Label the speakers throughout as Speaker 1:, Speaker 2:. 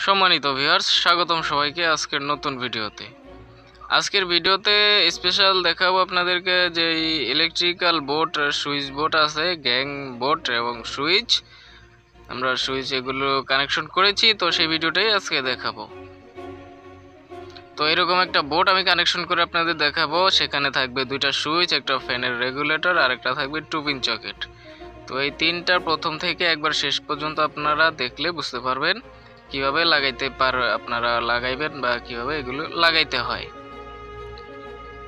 Speaker 1: সম্মানিত ভিউয়ার্স, স্বাগতম সবাইকে আজকের নতুন ভিডিওতে। আজকের ভিডিওতে স্পেশাল দেখাবো আপনাদেরকে যে ইলেকট্রিক্যাল বোর্ড, সুইচ বোর্ড আছে, গ্যাং বোর্ড এবং সুইচ, আমরা সুইচ এগুলো কানেকশন করেছি, তো সেই ভিডিওটাই আজকে দেখাবো। তো এরকম একটা বোর্ড আমি কানেকশন করে আপনাদের দেখাবো। সেখানে থাকবে দুইটা সুইচ, একটা ফ্যানের রেগুলেটর আর একটা থাকবে 2 পিন সকেট। তো এই তিনটার প্রথম থেকে একবার শেষ পর্যন্ত আপনারা দেখলে বুঝতে পারবেন কিভাবে আপনারা লাগাইবেন বা কিভাবে এগুলো লাগাইতে হয়।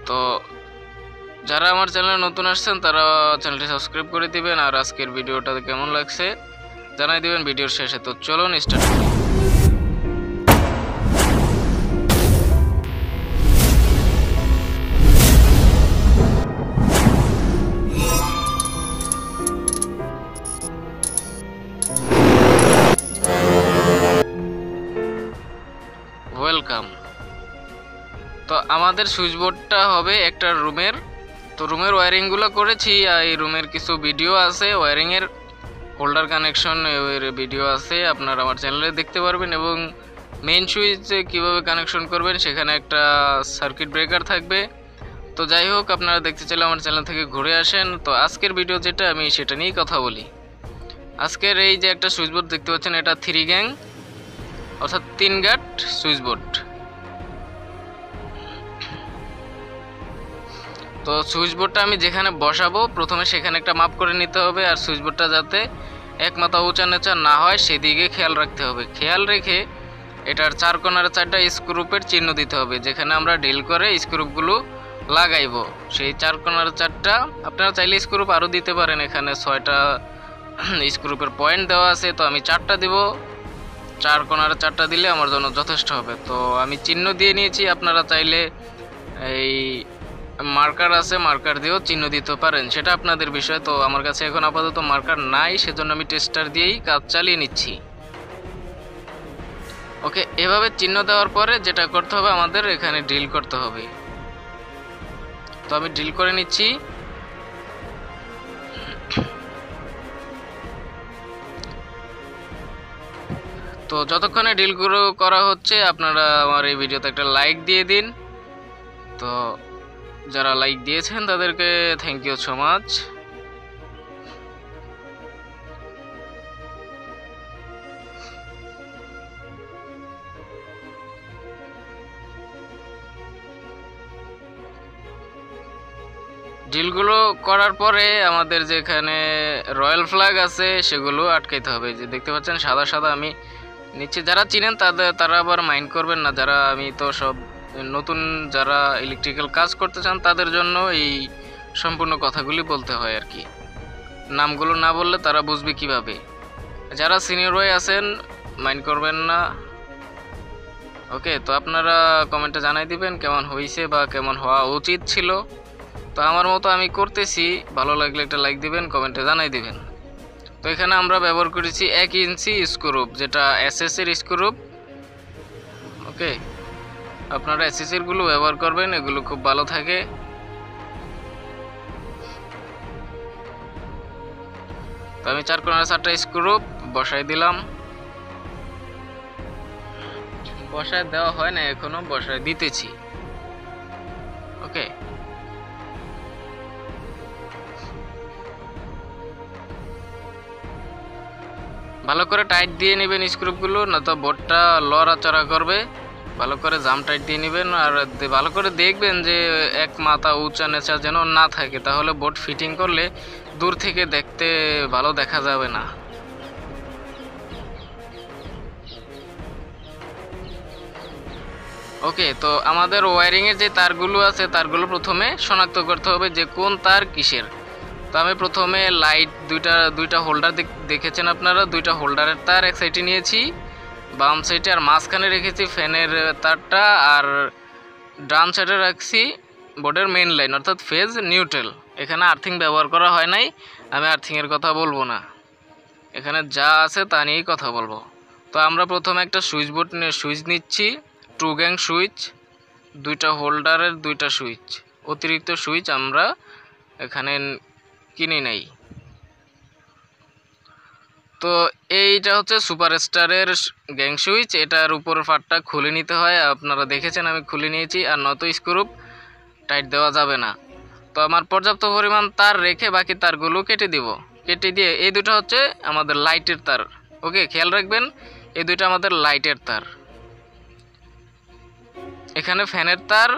Speaker 1: তো যারা আমার চ্যানেলে নতুন আসছেন তারা চ্যানেলটি সাবস্ক্রাইব করে দিবেন, আর আজকের ভিডিওটা কেমন লাগছে জানাই দিবেন ভিডিওর শেষে। তো চলুন স্টার্ট করি। ওয়েলকাম। তো আমাদের সুইচ বোর্ডটা হবে একটা রুমের। তো রুমের ওয়্যারিংগুলো করেছি, এই রুমের কিছু ভিডিও আছে, ওয়্যারিংয়ের হোল্ডার কানেকশন এর ভিডিও আছে, আপনারা আমার চ্যানেলে দেখতে পারবেন। এবং মেইন সুইচে কীভাবে কানেকশন করবেন সেখানে একটা সার্কিট ব্রেকার থাকবে। তো যাই হোক, আপনারা দেখতে চাইলে আমার চ্যানেল থেকে ঘুরে আসেন। তো আজকের ভিডিও যেটা, আমি সেটা নিয়েই কথা বলি। আজকের এই যে একটা সুইচ বোর্ড দেখতে পাচ্ছেন, এটা 3 গ্যাং অর্থাৎ 3 গাট সুইচ বোর্ড। তো সুইচ বোর্ডটা আমি যেখানে বসাবো প্রথমে সেখানে একটা মাপ করে নিতে হবে, আর সুইচ বোর্ডটা যাতে এক মাথা উঁচা নিচা না হয় সেদিকে খেয়াল রাখতে হবে। খেয়াল রেখে এটার 4 কোণার 4টা স্ক্রুপের চিহ্ন দিতে হবে, যেখানে আমরা ড্রিল করে স্ক্রুপগুলো লাগাইবো। সেই 4 কোণার 4টা, আপনারা চাইলে স্ক্রুপ আরও দিতে পারেন, এখানে 6টা স্ক্রুপের পয়েন্ট দেওয়া আছে, তো আমি 4টা দিব। 4 কোণার 4টা দিলে আমার জন্য যথেষ্ট হবে। তো আমি চিহ্ন দিয়ে নিয়েছি, আপনারা চাইলে এই মার্কার আছে, মার্কার দিয়েও চিহ্ন দিতে পারেন, সেটা আপনাদের বিষয়। তো আমার কাছে এখন আপাতত মার্কার নাই, সেজন্য আমি টেস্টার দিয়েই কাজ চালিয়ে নিচ্ছি। ওকে, এভাবে চিহ্ন দেওয়ার পরে যেটা করতে হবে, আমাদের এখানে ড্রিল করতে হবে। তো আমি ড্রিল করে নিচ্ছি। তো যতক্ষণে ড্রিলগুলো করা হচ্ছে আপনারা আমার এই ভিডিওতে একটা লাইক দিয়ে দিন। তো যারা লাইক দিয়েছেন তাদেরকে থ্যাংক ইউ সো মাচ। ড্রিলগুলো করার পরে আমাদের যেখানে রয়্যাল ফ্ল্যাগ আছে সেগুলো আটকাইতে হবে। যে দেখতে পাচ্ছেন সাদা সাদা আমি নিচে, যারা চিনেন তারা আবার মাইন্ড করবেন না, যারা আমি তো সব নতুন যারা ইলেকট্রিক্যাল কাজ করতে চান তাদের জন্য এই সম্পূর্ণ কথাগুলি বলতে হয় আর কি। নামগুলো না বললে তারা বুঝবে কিভাবে। যারা সিনিয়র হয়ে আছেন মাইন্ড করবেন না। ওকে, তো আপনারা কমেন্টে জানাই দিবেন কেমন হয়েছে বা কেমন হওয়া উচিত ছিল। তো আমার মতো আমি করতেছি, ভালো লাগলে একটা লাইক দিবেন, কমেন্টে জানাই দিবেন। তো এখানে আমরা ব্যবহার করেছি 1 ইঞ্চি স্ক্রুপ, যেটা এসএস এর স্ক্রুপ। ওকে, আপনারা এসএস এর গুলো ব্যবহার করবেন, এগুলো খুব ভালো থাকে। তো আমি 4 কোণার 4টা স্ক্রুপ বসাই দিলাম। বসায় দেওয়া হয় না এখনো, বসায় দিতেছি। ওকে, ভালো করে টাইট দিয়ে নেবেন স্ক্রুপগুলো, না তো বোর্ডটা লড়াচড়া করবে। ভালো করে জাম টাইট দিয়ে নেবেন, আর ভালো করে দেখবেন যে এক মাথা উঁচা নেচা যেন না থাকে, তাহলে বোর্ড ফিটিং করলে দূর থেকে দেখতে ভালো দেখা যাবে না। ওকে, তো আমাদের ওয়্যারিংয়ের যে তারগুলো আছে তারগুলো প্রথমে শনাক্ত করতে হবে যে কোন তার কিসের। তো আমি প্রথমে লাইট দুইটা হোল্ডার দেখেছেন আপনারা, দুইটা হোল্ডারের তার এক সাইডে নিয়েছি, বাম সাইডে, আর মাঝখানে রেখেছি ফ্যানের তারটা, আর ডান সাইডে রাখছি বোর্ডের মেইন লাইন অর্থাৎ ফেজ নিউট্রাল। এখানে আর্থিং ব্যবহার করা হয় নাই, আমি আর্থিংয়ের কথা বলবো না, এখানে যা আছে তা নিয়েই কথা বলবো। তো আমরা প্রথমে একটা সুইচ নিচ্ছি, 2 গ্যাং সুইচ, দুইটা হোল্ডারের 2টা সুইচ, অতিরিক্ত সুইচ আমরা এখানে কিনে নেই। তো এইটা হচ্ছে সুপারস্টারের গ্যাং সুইচ, এটার উপর পার্টটা খুলে নিতে হয়, আপনারা দেখেছেন আমি খুলে নিয়েছি, আর নয়তো স্ক্রু টাইট দেওয়া যাবে না। তো আমার পর্যাপ্ত পরিমাণ তার রেখে বাকি তারগুলো কেটে দিব। কেটে দিয়ে এই দুটো হচ্ছে আমাদের লাইটের তার। ওকে, খেয়াল রাখবেন এই দুটো আমাদের লাইটের তার। এখানে ফ্যানের তার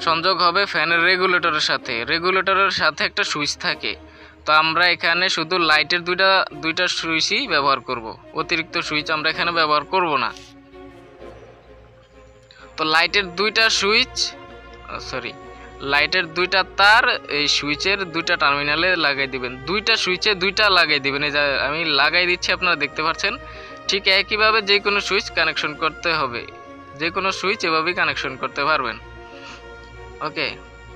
Speaker 1: সংযোগ হবে ফ্যানের রেগুলেটরের সাথে, রেগুলেটরের সাথে একটা সুইচ থাকে। তো আমরা এখানে শুধু লাইটের দুইটা সুইচই ব্যবহার করব, অতিরিক্ত সুইচ আমরা এখানে ব্যবহার করব না। তো লাইটের দুইটা সুইচ লাইটের দুইটা তার এই সুইচের দুইটা টার্মিনালে লাগাই দিবেন, দুইটা সুইচে দুইটা লাগাই দিবেন। এই যে আমি লাগাই দিচ্ছি, আপনারা দেখতে পাচ্ছেন। ঠিক একইভাবে যে কোনো সুইচ কানেকশন করতে হবে, যে কোনো সুইচ এভাবেই কানেকশন করতে পারবেন। ওকে,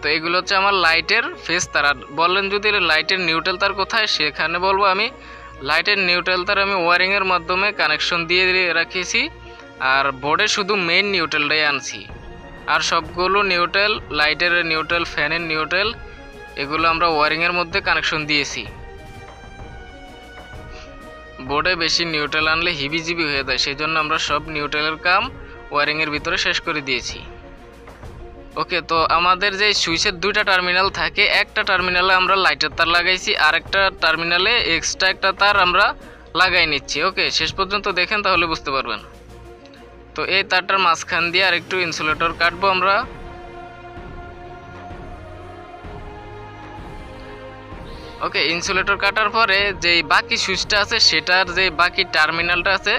Speaker 1: তো এগুলো হচ্ছে আমার লাইটের ফেজ তার। আর বললেন যদি লাইটের নিউট্রাল তার কোথায়, সেখানে বলবো আমি লাইটের নিউট্রাল তার আমি ওয়ারিংয়ের মাধ্যমে কানেকশন দিয়ে রাখিয়েছি, আর বোর্ডে শুধু মেইন নিউট্রালটাই আনছি। আর সবগুলো নিউট্রাল, লাইটের নিউট্রাল, ফ্যানের নিউট্রাল, এগুলো আমরা ওয়ারিংয়ের মধ্যে কানেকশন দিয়েছি। বোর্ডে বেশি নিউট্রাল আনলে হিবিজিবি হয়ে যায়, সেই জন্য আমরা সব নিউট্রালের কাম ওয়ারিংয়ের ভিতরে শেষ করে দিয়েছি। ওকে, তো আমাদের যে সুইচের দুইটা টার্মিনাল থাকে, একটা টার্মিনালে আমরা লাইটের তার লাগাইছি, আর একটা টার্মিনালে এক্সট্রা একটা তার আমরা লাগাই নিচ্ছি। ওকে, শেষ পর্যন্ত দেখেন তাহলে বুঝতে পারবেন। তো এই তারটার মাঝখান দিয়ে আর একটু ইনসুলেটর কাটবো আমরা। ওকে, ইনসুলেটর কাটার পরে যে বাকি সুইচটা আছে, সেটার যে বাকি টার্মিনালটা আছে,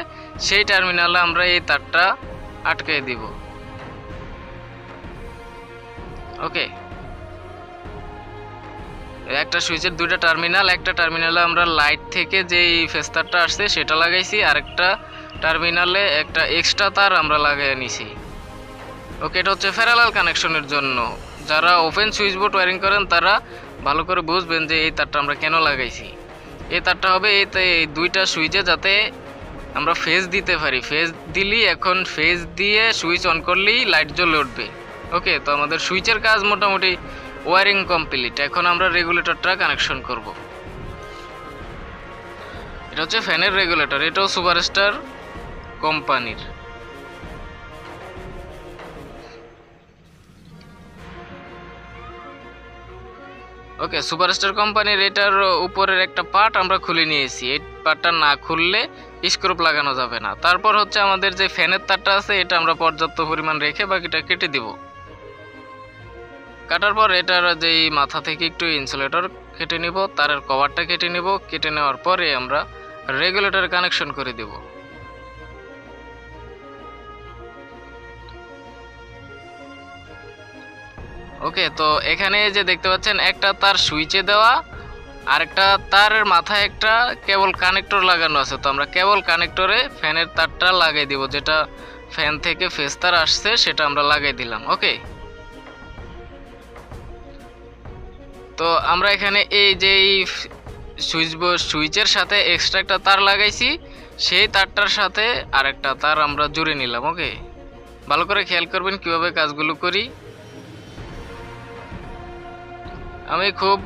Speaker 1: সেই টার্মিনালে আমরা এই তারটা আটকে দিব। ওকে, একটা সুইচের দুইটা টার্মিনাল, একটা টার্মিনালে আমরা লাইট থেকে যেই ফেজ তারটা আসছে সেটা লাগাইছি, আর একটা টার্মিনালে একটা এক্সট্রা তার আমরা লাগিয়ে নিছি। ওকে, এটা হচ্ছে প্যারালাল কানেকশনের জন্য। যারা ওপেন সুইচ বোর্ড ওয়্যারিং করেন তারা ভালো করে বুঝবেন যে এই তারটা আমরা কেন লাগাইছি। এই তারটা হবে এই দুইটা সুইচে যাতে আমরা ফেজ দিতে পারি, ফেজ দিলেই, এখন ফেজ দিয়ে সুইচ অন করলেই লাইট জ্বলে উঠবে। ওকে, তো আমাদের সুইচের কাজ মোটামুটি ওয়্যারিং কমপ্লিট। এখন আমরা রেগুলেটরটা কানেকশন করব। এটা হচ্ছে ফ্যানের রেগুলেটর, এটাও সুপারস্টার কোম্পানির। ওকে, সুপারস্টার কোম্পানির এটার উপরের একটা পার্ট আমরা খুলে নিয়েছি, এই পার্টটা না খুললে স্ক্রু লাগানো যাবে না। তারপর হচ্ছে আমাদের যে ফ্যানের তারটা আছে, এটা আমরা পর্যাপ্ত পরিমাণ রেখে বাকিটা কেটে দিব। কাটার পর এটার যেই মাথা থেকে একটু ইনসুলেটর কেটে নিব, তারের কভারটা কেটে নিব। কেটে নেওয়ার পরে আমরা রেগুলেটর কানেকশন করে দেব। ওকে, তো এখানে যে দেখতে পাচ্ছেন একটা তার সুইচে দেওয়া, আর একটা তারের মাথায় একটা কেবল কানেক্টর লাগানো আছে। তো আমরা কেবল কানেক্টরে ফ্যানের তারটা লাগাই দিব, যেটা ফ্যান থেকে ফেজ তার আসছে সেটা আমরা লাগাই দিলাম। ওকে, তো আমরা এখানে এই যে সুইচের সাথে এক্সট্রা একটা তার লাগাইছি, সেই তারটার সাথে আরেকটা তার আমরা জুড়ে নিলাম। ওকে, ভালো করে খেয়াল করবেন কিভাবে কাজগুলো করি। আমি খুব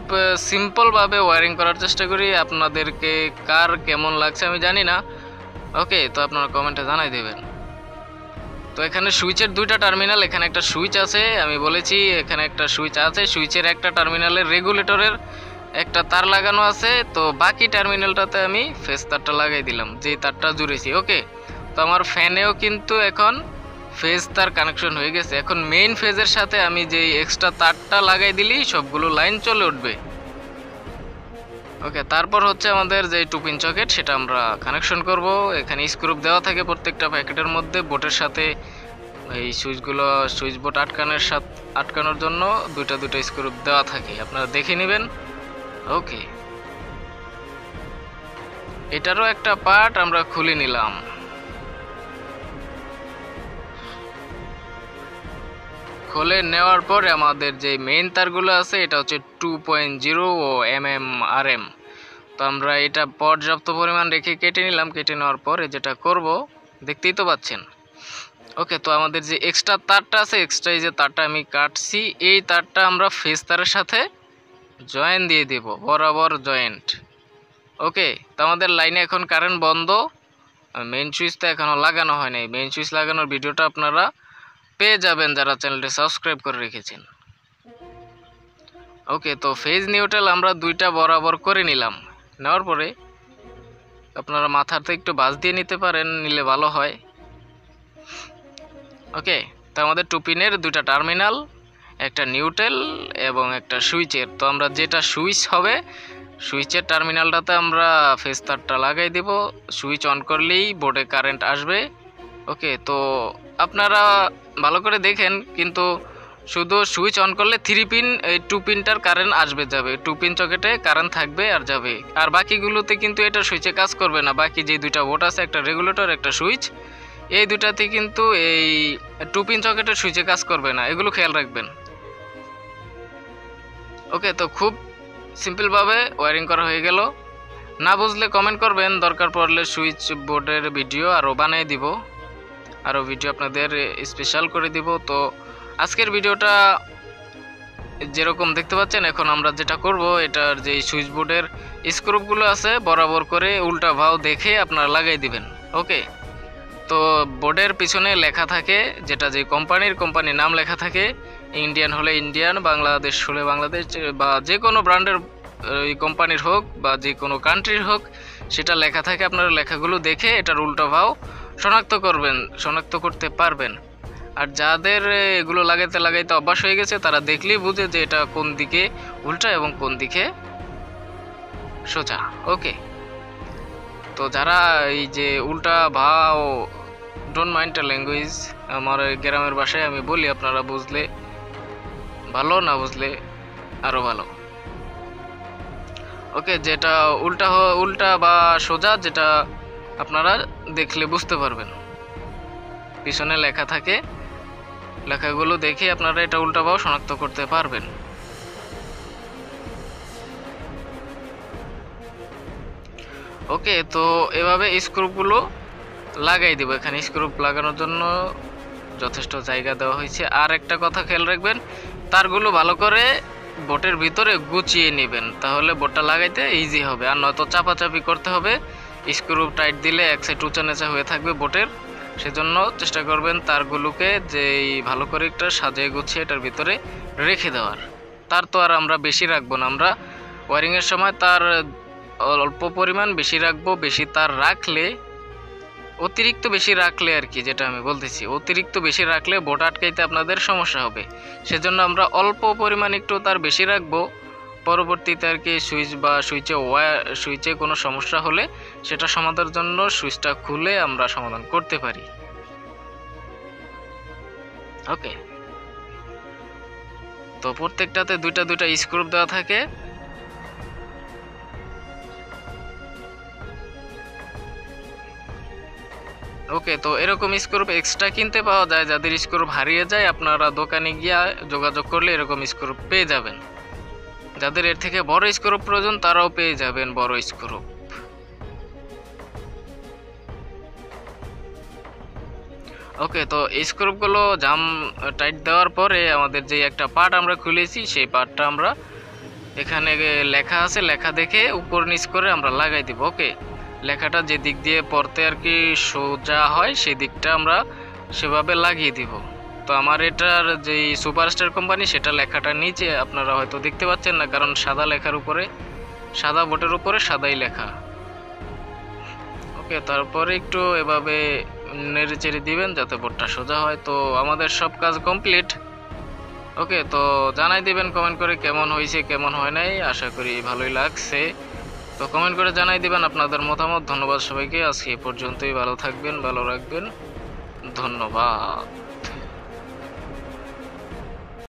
Speaker 1: সিম্পলভাবে ওয়্যারিং করার চেষ্টা করি, আপনাদেরকে কার কেমন লাগছে আমি জানি না। ওকে, তো আপনারা কমেন্টে জানাই দেবেন। তো এখানে সুইচের দুইটা টার্মিনাল, এখানে একটা সুইচ আছে, আমি বলেছি এখানে একটা সুইচ আছে। সুইচের একটা টার্মিনালের রেগুলেটরের একটা তার লাগানো আছে, তো বাকি টার্মিনালটাতে আমি ফেজ তারটা লাগাই দিলাম, যে তারটা জুড়েছি। ওকে, তো আমার ফ্যানেও কিন্তু এখন ফেজ তার কানেকশন হয়ে গেছে। এখন মেইন ফেজের সাথে আমি যে এক্সট্রা তারটা লাগাই দিলেই সবগুলো লাইন চলে উঠবে। ওকে, তারপর হচ্ছে আমাদের যে 2 পিন সকেট, সেটা আমরা কানেকশন করব। এখানে স্ক্রু দেওয়া থাকে প্রত্যেকটা প্যাকেটের মধ্যে। বোর্ডের সাথে এই সুইচ বোর্ড আটকানোর জন্য দুইটা স্ক্রু দেওয়া থাকে, আপনারা দেখে নেবেন। ওকে, এটারও একটা পার্ট আমরা খুলে নিলাম। খুলে নেওয়ার পরে আমাদের যে মেইন তারগুলো আছে, এটা হচ্ছে 2.0 ও RMRM। তো আমরা এটা পর্যাপ্ত পরিমাণ রেখে কেটে নিলাম। কেটে নেওয়ার পরে যেটা করব দেখতেই তো পাচ্ছেন। ওকে, তো আমাদের যে এক্সট্রা তারটা আছে, এক্সট্রা এই যে তারটা আমি কাটছি, এই তারটা আমরা ফেজ তারের সাথে জয়েন দিয়ে দেব, বরাবর জয়েন্ট। ওকে, তো আমাদের লাইনে এখন কারেন্ট বন্ধ, মেইন সুইচটা এখনও লাগানো হয় নাই। মেইন সুইচ লাগানোর ভিডিওটা আপনারা পেয়ে যাবেন যারা চ্যানেলটি সাবস্ক্রাইব করে রেখেছেন। ওকে, তো ফেজ নিউট্রাল আমরা 2টা বরাবর করে নিলাম। নেওয়ার পরে আপনারা মাথাতে একটু বাস দিয়ে নিতে পারেন, নিলে ভালো হয়। ওকে, তো আমাদের 2 পিনের 2টা টার্মিনাল, একটা নিউট্রাল এবং একটা সুইচের। তো আমরা যেটা সুইচ হবে সুইচের টার্মিনালটাতে আমরা ফেজ তারটা লাগাই দেব। সুইচ অন করলেই বোর্ডে কারেন্ট আসবে। ওকে, তো আপনারা ভালো করে দেখেন, কিন্তু শুধু সুইচ অন করলে 3 পিন এই 2 পিনটার কারেন্ট আসবে যাবে, 2 পিন সকেটে কারেন্ট থাকবে আর যাবে। আর বাকিগুলোতে কিন্তু এটা সুইচে কাজ করবে না। বাকি যে 2টা বোর্ড আছে, একটা রেগুলেটর একটা সুইচ, এই 2টাতে কিন্তু এই 2 পিন সকেটের সুইচে কাজ করবে না, এগুলো খেয়াল রাখবেন। ওকে, তো খুব সিম্পলভাবে ওয়্যারিং করা হয়ে গেল। না বুঝলে কমেন্ট করবেন, দরকার পড়লে সুইচ বোর্ডের ভিডিও আরও বানিয়ে দিব, আরও ভিডিও আপনাদের স্পেশাল করে দিব। তো আজকের ভিডিওটা যেরকম দেখতে পাচ্ছেন, এখন আমরা যেটা করব, এটার যে সুইচ বোর্ডের স্ক্রুপগুলো আছে বরাবর করে উল্টা ভাও দেখে আপনারা লাগাই দিবেন। ওকে, তো বোর্ডের পিছনে লেখা থাকে, যেটা যে কোম্পানির নাম লেখা থাকে, ইন্ডিয়ান হলে ইন্ডিয়ান, বাংলাদেশ হলে বাংলাদেশ, বা যে কোনো ব্র্যান্ডের কোম্পানির হোক বা যে কোনো কান্ট্রির হোক, সেটা লেখা থাকে। আপনারা লেখাগুলো দেখে এটার উল্টা ভাও শনাক্ত করতে পারবেন। আর যাদের এগুলো লাগাইতে অভ্যাস হয়ে গেছে, তারা দেখলেই বুঝে যে এটা কোন দিকে উল্টা এবং কোন দিকে সোজা। ওকে, তো যারা এই যে উল্টা ভাও, ডোন্ট মাইন্ড দ্য ল্যাঙ্গুয়েজ, আমার গ্রামের ভাষায় আমি বলি, আপনারা বুঝলে ভালো, না বুঝলে আরও ভালো। ওকে, যেটা উল্টা বা সোজা, যেটা আপনারা দেখলে বুঝতে পারবেন, পিছনে লেখা থাকে, লেখাগুলো দেখে আপনারা এটা উল্টা ভাও শনাক্ত করতে পারবেন। ওকে, তো এভাবে স্ক্রুপগুলো লাগাই দেব। এখানে স্ক্রুপ লাগানোর জন্য যথেষ্ট জায়গা দেওয়া হয়েছে। আর একটা কথা খেয়াল রাখবেন, তারগুলো ভালো করে বোটের ভিতরে গুছিয়ে নেবেন, তাহলে বোটটা লাগাইতে ইজি হবে। আর নয়তো চাপাচাপি করতে হবে, স্ক্রু টাইট দিলে এক সাইড উঁচা নেচা হয়ে থাকবে বোটের। সেজন্য চেষ্টা করবেন তারগুলোকে যেই ভালো করে একটা সাজিয়ে গুছিয়ে এটার ভিতরে রেখে দেওয়ার। তার তো আর আমরা বেশি রাখবো না, আমরা ওয়ারিংয়ের সময় তার অল্প পরিমাণ বেশি রাখবো। বেশি তার রাখলে, অতিরিক্ত বেশি রাখলে আর কি, যেটা আমি বলতেছি, অতিরিক্ত বেশি রাখলে বোট আটকাইতে আপনাদের সমস্যা হবে। সেজন্য আমরা অল্প পরিমাণ একটু তার বেশি রাখবো। পরবর্তীতে আর কি সুইচ বা সুইচে কোনো সমস্যা হলে সেটা সমাধানের জন্য সুইচটা খুলে আমরা সমাধান করতে পারি। ওকে, তো প্রত্যেকটাতে 2টা স্ক্রু দেওয়া থাকে। ওকে, তো এরকম স্ক্রু এক্সট্রা কিনতে পাওয়া যায়। যাদের স্ক্রু হারিয়ে যায়, আপনারা দোকানে গিয়ে যোগাযোগ করলে এরকম স্ক্রু পেয়ে যাবেন। যাদের এর থেকে বড় স্ক্রু প্রয়োজন, তারাও পেয়ে যাবেন বড় স্ক্রু। ওকে, তো স্ক্রুগুলো জাম টাইট দেওয়ার পরে আমাদের যে একটা পার্ট আমরা খুলেছি, সেই পার্টটা আমরা এখানে লেখা আছে, লেখা দেখে উপর নিচ করে আমরা লাগাই দিব। ওকে, লেখাটা যে দিক দিয়ে পড়তে আর কি সোজা হয়, সেই দিকটা আমরা সেভাবে লাগিয়ে দিব। তো আমার এটার যে সুপারস্টার কোম্পানি, সেটা লেখাটা নিচে আপনারা হয়তো দেখতে পাচ্ছেন না, কারণ সাদা লেখার উপরে, সাদা বোর্ডের উপরে সাদাই লেখা। ওকে, তারপরে একটু এভাবে নেড়ে চেড়ে দিবেন যাতে বোর্ডটা সোজা হয়। তো আমাদের সব কাজ কমপ্লিট। ওকে, তো জানাই দিবেন কমেন্ট করে কেমন হয়েছে কেমন হয় নাই। আশা করি ভালোই লাগছে। তো কমেন্ট করে জানাই দিবেন আপনাদের মতামত। ধন্যবাদ সবাইকে, আজকে এ পর্যন্তই। ভালো থাকবেন, ভালো রাখবেন, ধন্যবাদ।